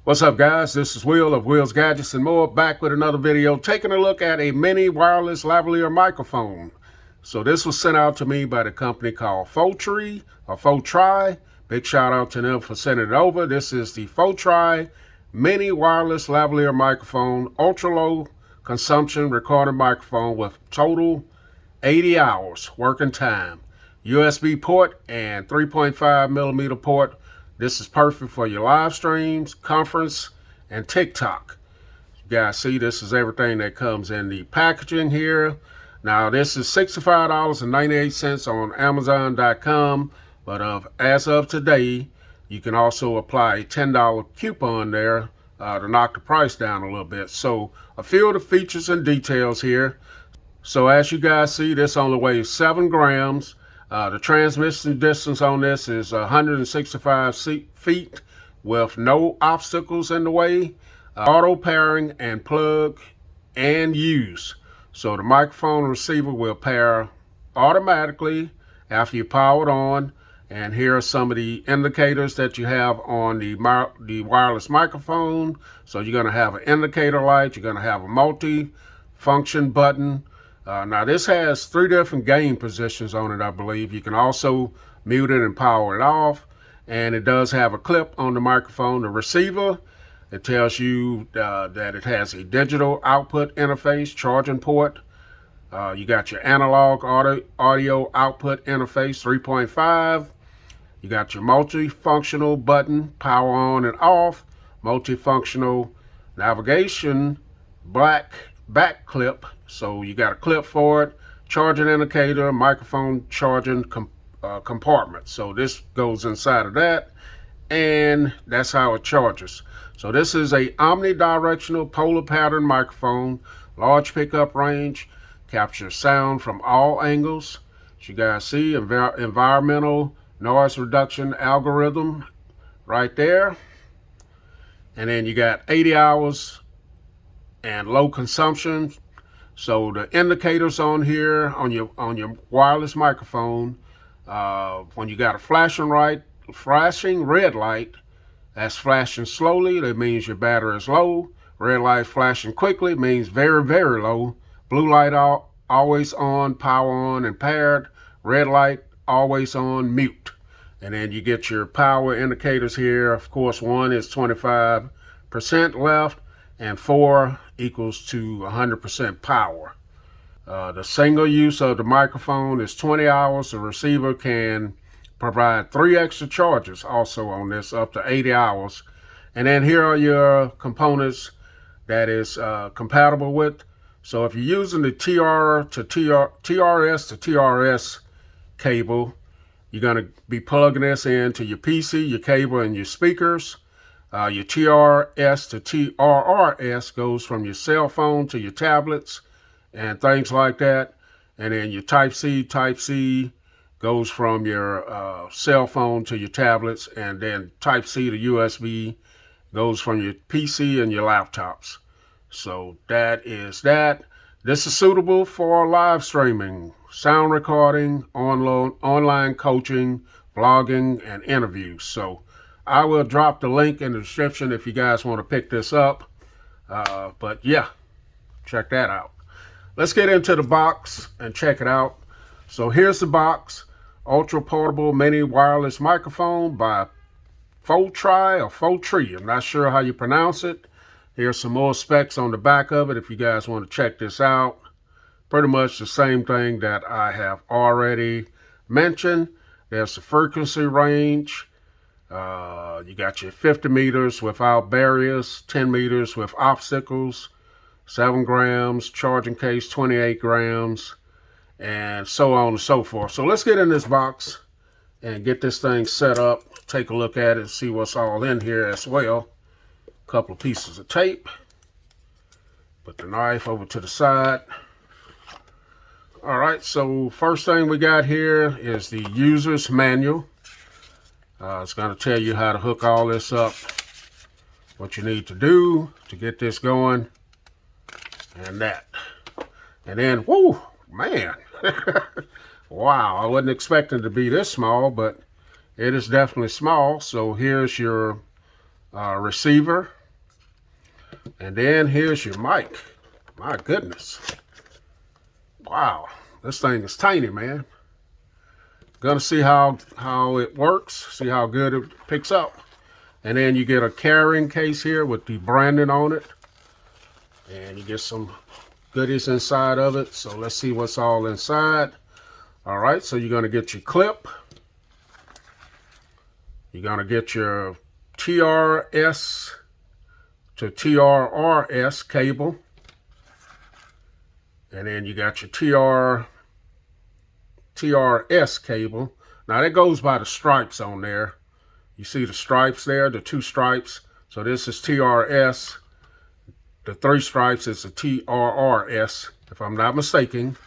What's up, guys? This is Will of Will's Gadgets and More, back with another video, taking a look at a mini wireless lavalier microphone. So this was sent out to me by the company called Photry or Photry. Big shout out to them for sending it over. This is the Photry mini wireless lavalier microphone, ultra low consumption recording microphone with total 80 hours working time. USB port and 3.5 millimeter port. This is perfect for your live streams, conference, and TikTok. You guys see, this is everything that comes in the packaging here. Now, this is $65.98 on Amazon.com, but as of today, you can also apply a $10 coupon there to knock the price down a little bit. So, a few of the features and details here. So, as you guys see, this only weighs 7 grams. The transmission distance on this is 165 feet with no obstacles in the way. Auto pairing and plug and use. So the microphone receiver will pair automatically after you power it on. And here are some of the indicators that you have on the wireless microphone. So you're going to have an indicator light. You're going to have a multi-function button. Now this has 3 different gain positions on it, I believe. You can also mute it and power it off. And it does have a clip on the microphone. The receiver, it tells you that it has a digital output interface, charging port. You got your analog audio output interface, 3.5. You got your multifunctional button, power on and off, multifunctional navigation, back clip. So you got a clip for it, charging indicator, microphone charging compartment. So this goes inside of that, and that's how it charges. So this is a omnidirectional polar pattern microphone, large pickup range, captures sound from all angles. As you guys see, environmental noise reduction algorithm right there. And then you got 80 hours and low consumption. So the indicators on here on your wireless microphone, when you got a flashing red light, that's flashing slowly, that means your battery is low. Red light flashing quickly means very, very low. Blue light always on, power on and paired. Red light always on, mute. And then you get your power indicators here. Of course, 1 is 25% left, and 4 equals to 100% power. The single use of the microphone is 20 hours. The receiver can provide 3 extra charges also on this, up to 80 hours. And then here are your components that is compatible with. So if you're using the TRS to TRS cable, you're going to be plugging this into your PC, your cable, and your speakers. Your TRS to TRRS goes from your cell phone to your tablets and things like that. And then your Type-C goes from your cell phone to your tablets. And then Type-C to USB goes from your PC and your laptops. So that is that. This is suitable for live streaming, sound recording, online coaching, vlogging, and interviews. So I will drop the link in the description if you guys want to pick this up. But yeah, check that out. Let's get into the box and check it out. So here's the box. Ultra portable mini wireless microphone by Photry or Photry. I'm not sure how you pronounce it. Here's some more specs on the back of it if you guys want to check this out. Pretty much the same thing that I have already mentioned. There's the frequency range. You got your 50 meters without barriers, 10 meters with obstacles, 7 grams, charging case 28 grams, and so on and so forth. So let's get in this box and get this thing set up, take a look at it, and see what's all in here as well. A couple of pieces of tape. Put the knife over to the side. All right, so first thing we got here is the user's manual. It's going to tell you how to hook all this up, what you need to do to get this going, and that. And then, whoo, man. Wow, I wasn't expecting it to be this small, but it is definitely small. So here's your receiver. And then here's your mic. My goodness. Wow, this thing is tiny, man. Gonna see how it works, see how good it picks up. And then you get a carrying case here with the branding on it. And you get some goodies inside of it. So let's see what's all inside. All right, so you're gonna get your clip. You're gonna get your TRS to TRRS cable. And then you got your TRS cable. Now that goes by the stripes on there. You see the stripes there, the 2 stripes. So this is TRS. The 3 stripes is a TRRS, if I'm not mistaken.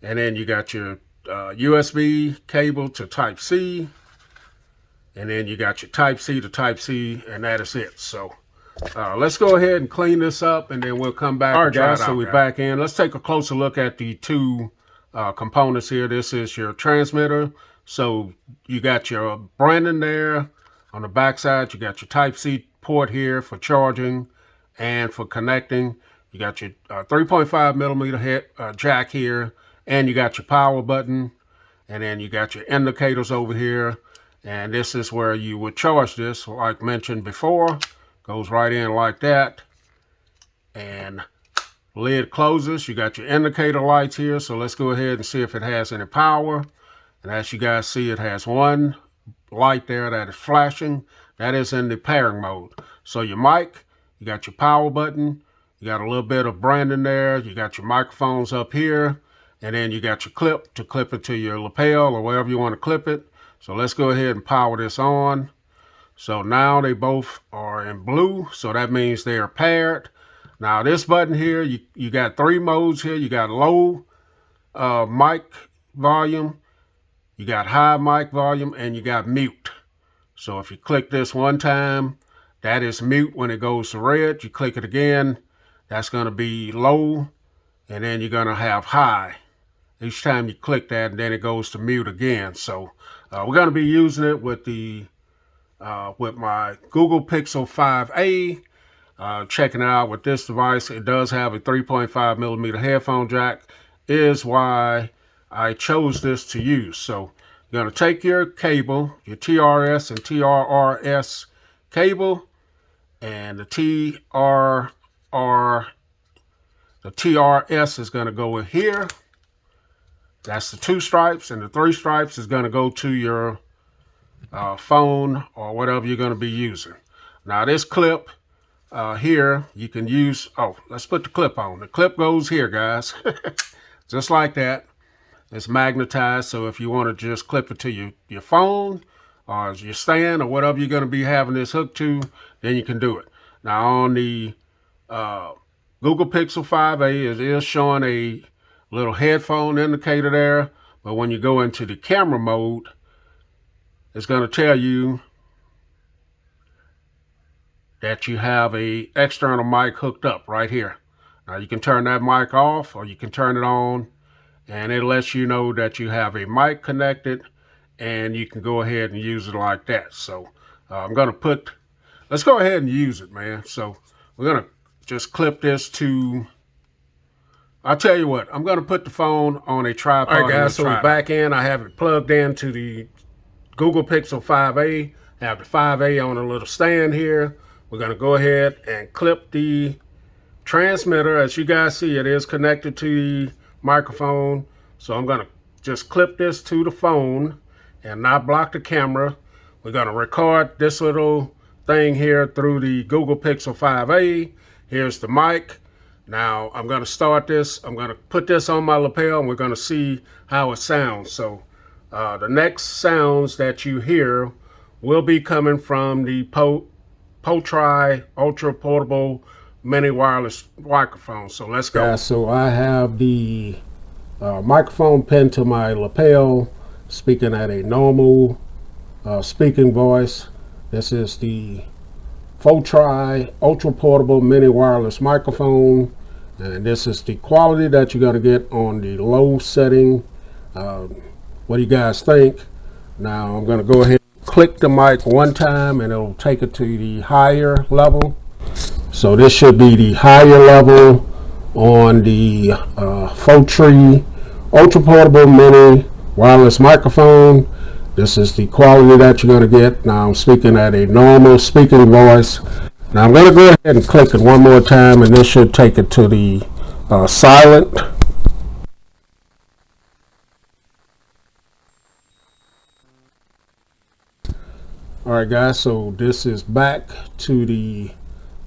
And then you got your USB cable to Type-C. And then you got your Type-C to Type-C, and that is it. So let's go ahead and clean this up, and then we'll come back. All right, guys, so we're back in. Let's take a closer look at the 2 components here. This is your transmitter. So you got your branding there. On the back side, you got your Type-C port here for charging and for connecting. You got your 3.5 millimeter head jack here, and you got your power button, and then you got your indicators over here. And this is where you would charge this, like mentioned before. Goes right in like that. And lid closes. You got your indicator lights here. So let's go ahead and see if it has any power. And as you guys see, it has 1 light there that is flashing. That is in the pairing mode. So your mic, you got your power button. You got a little bit of branding there. You got your microphones up here. And then you got your clip to clip it to your lapel or wherever you want to clip it. So let's go ahead and power this on. So now they both are in blue. So that means they are paired. Now this button here, you got 3 modes here. You got low mic volume, you got high mic volume, and you got mute. So if you click this one time, that is mute when it goes to red. You click it again, that's going to be low, and then you're going to have high. Each time you click that, and then it goes to mute again. So we're going to be using it with the with my Google Pixel 5a. Checking it out with this device. It does have a 3.5 millimeter headphone jack, is why I chose this to use. So you're going to take your cable, your TRS and TRRS cable, and the TRS is going to go in here. That's the 2 stripes, and the 3 stripes is going to go to your phone or whatever you're going to be using. Now this clip here, you can use, let's put the clip on. The clip goes here, guys. Just like that. It's magnetized, so if you want to just clip it to your phone or your stand or whatever you're going to be having this hooked to, then you can do it. Now on the Google Pixel 5a, it is showing a little headphone indicator there, but when you go into the camera mode, it's going to tell you that you have a external mic hooked up right here. Now you can turn that mic off or you can turn it on, and it lets you know that you have a mic connected, and you can go ahead and use it like that. So let's go ahead and use it, man. So we're gonna just clip this to, I'll tell you what, I'm gonna put the phone on a tripod. All right, guys, so we're back in. I have it plugged into the Google Pixel 5a. I have the 5a on a little stand here. We're going to go ahead and clip the transmitter. As you guys see, it is connected to the microphone. So I'm going to just clip this to the phone and not block the camera. We're going to record this little thing here through the Google Pixel 5a. Here's the mic. Now I'm going to start this. I'm going to put this on my lapel, and we're going to see how it sounds. So the next sounds that you hear will be coming from the Photry Ultra Portable Mini Wireless Microphone. So let's go. Yeah, so I have the microphone pinned to my lapel, speaking at a normal speaking voice. This is the Photry Ultra Portable Mini Wireless Microphone, and this is the quality that you're going to get on the low setting. What do you guys think? Now I'm going to go ahead and click the mic one time and it'll take it to the higher level. So this should be the higher level on the Photry Ultra Portable Mini Wireless Microphone. This is the quality that you're going to get. Now I'm speaking at a normal speaking voice. Now I'm going to go ahead and click it one more time, and this should take it to the silent. Alright guys, so this is back to the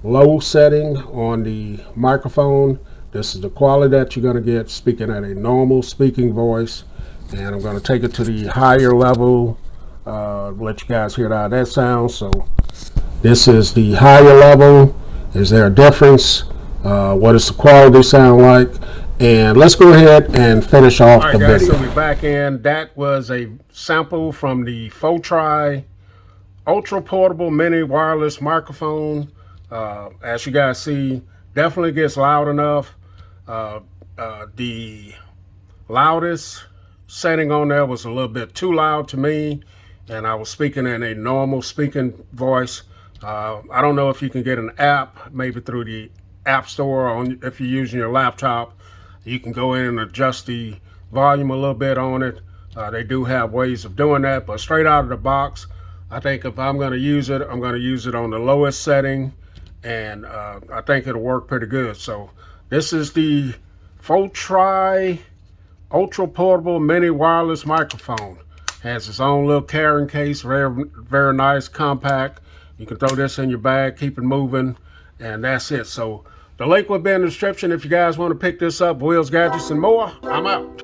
low setting on the microphone. This is the quality that you're going to get speaking at a normal speaking voice. And I'm going to take it to the higher level, let you guys hear how that sounds. So this is the higher level. Is there a difference? What does the quality sound like? And let's go ahead and finish off the guys, video. So we're back in. That was a sample from the Photry Ultra Portable Mini Wireless Microphone. As you guys see, definitely gets loud enough. The loudest setting on there was a little bit too loud to me, and I was speaking in a normal speaking voice. I don't know if you can get an app, maybe through the App Store, or if you're using your laptop, you can go in and adjust the volume a little bit on it. They do have ways of doing that, but straight out of the box, I think if I'm going to use it, I'm going to use it on the lowest setting, and I think it'll work pretty good. So this is the Photry Ultra Portable Mini Wireless Microphone. Has its own little carrying case, very nice, compact. You can throw this in your bag, keep it moving, and that's it. So the link will be in the description if you guys want to pick this up. Wheels, Gadgets, and more. I'm out.